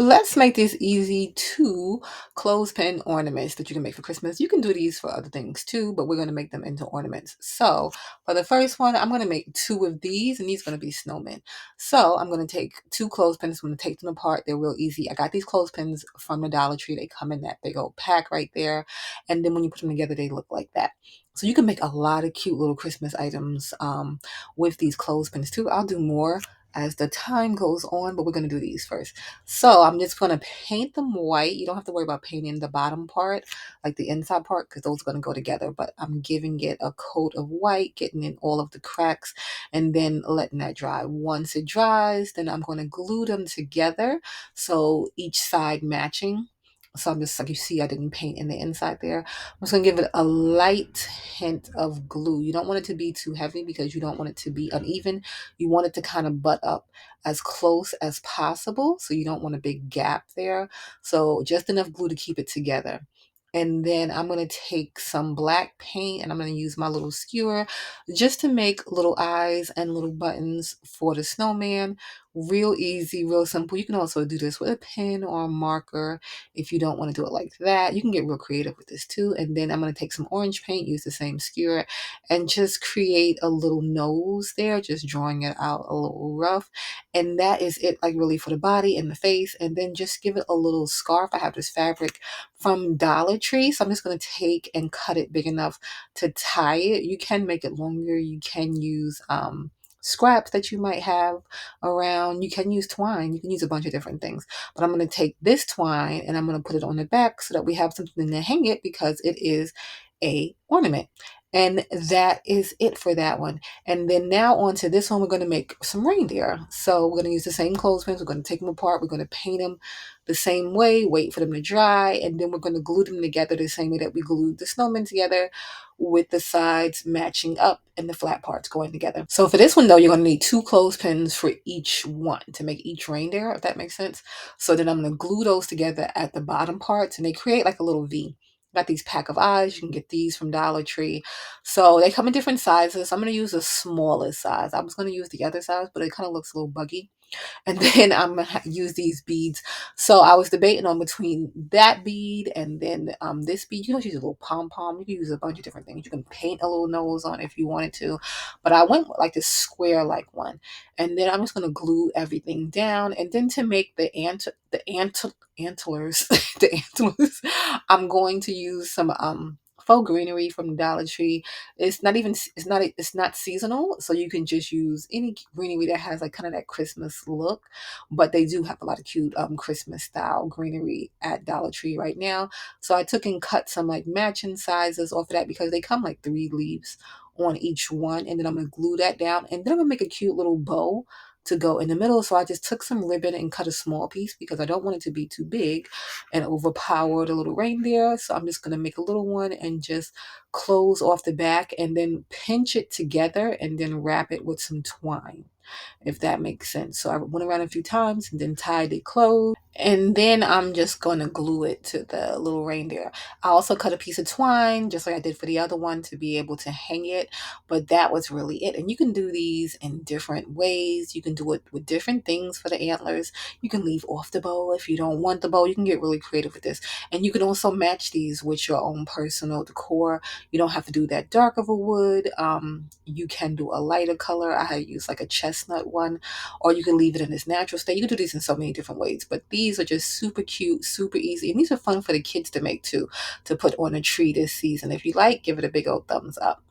Let's make this easy. Two clothespin ornaments that you can make for Christmas. You can do these for other things too, but we're going to make them into ornaments. So for the first one, I'm going to make two of these, and these are going to be snowmen. So I'm going to take two clothespins. I'm going to take them apart. They're real easy. I got these clothespins from the Dollar Tree. They come in that big old pack right there. And then when you put them together, they look like that. So you can make a lot of cute little Christmas items with these clothespins too. I'll do more as the time goes on, but we're going to do these first. So I'm just going to paint them white. You don't have to worry about painting the bottom part, like the inside part, because those are going to go together. But I'm giving it a coat of white, getting in all of the cracks, and then letting that dry. Once it dries, then I'm going to glue them together, so each side matching. So I'm just, like you see, I didn't paint in the inside there. I'm just going to give it a light hint of glue. You don't want it to be too heavy because you don't want it to be uneven. You want it to kind of butt up as close as possible. So you don't want a big gap there. So just enough glue to keep it together. And then I'm going to take some black paint and I'm going to use my little skewer just to make little eyes and little buttons for the snowman. Real easy, real simple. You can also do this with a pen or a marker if you don't want to do it like that. You can get real creative with this too. And then I'm going to take some orange paint, use the same skewer, and just create a little nose there, just drawing it out a little rough. And that is it, like really for the body and the face. And then just give it a little scarf. I have this fabric from Dollar Tree, so I'm just going to take and cut it big enough to tie it. You can make it longer. You can use scraps that you might have around. You can use twine. You can use a bunch of different things. But I'm going to take this twine and I'm going to put it on the back so that we have something to hang it because it is a ornament. And that is it for that one. And then now on to this one, we're going to make some reindeer. So we're going to use the same clothespins. We're going to take them apart. We're going to paint them the same way, wait for them to dry, and then we're going to glue them together the same way that we glued the snowmen together, with the sides matching up and the flat parts going together. So for this one though, you're going to need two clothespins for each one to make each reindeer, if that makes sense. So then I'm going to glue those together at the bottom parts and they create like a little V. Got these pack of eyes. You can get these from Dollar Tree. So they come in different sizes. I'm going to use the smallest size. I was going to use the other size, but it kind of looks a little buggy. And then I'm going to use these beads. So I was debating on between that bead and then this bead. You can use a little pom-pom. You can use a bunch of different things. You can paint a little nose on it if you wanted to. But I went with like this square-like one. And then I'm just going to glue everything down. And then to make antlers, the antlers, I'm going to use some faux greenery from Dollar Tree. It's not seasonal, so you can just use any greenery that has like kind of that Christmas look. But they do have a lot of cute Christmas style greenery at Dollar Tree right now. So I took and cut some like matching sizes off of that because they come like 3 leaves on each one, and then I'm gonna glue that down, and then I'm gonna make a cute little bow to go in the middle. So I just took some ribbon and cut a small piece because I don't want it to be too big and overpower the little reindeer. So I'm just going to make a little one and just close off the back and then pinch it together and then wrap it with some twine, if that makes sense. So I went around a few times and then tied it closed. And then I'm just going to glue it to the little reindeer. I also cut a piece of twine, just like I did for the other one, to be able to hang it. But that was really it. And you can do these in different ways. You can do it with different things for the antlers. You can leave off the bow if you don't want the bow. You can get really creative with this. And you can also match these with your own personal decor. You don't have to do that dark of a wood. You can do a lighter color. I had used like a chestnut one, or you can leave it in its natural state. You can do these in so many different ways, but these are just super cute, super easy, and these are fun for the kids to make too, to put on a tree this season. If you like, give it a big old thumbs up.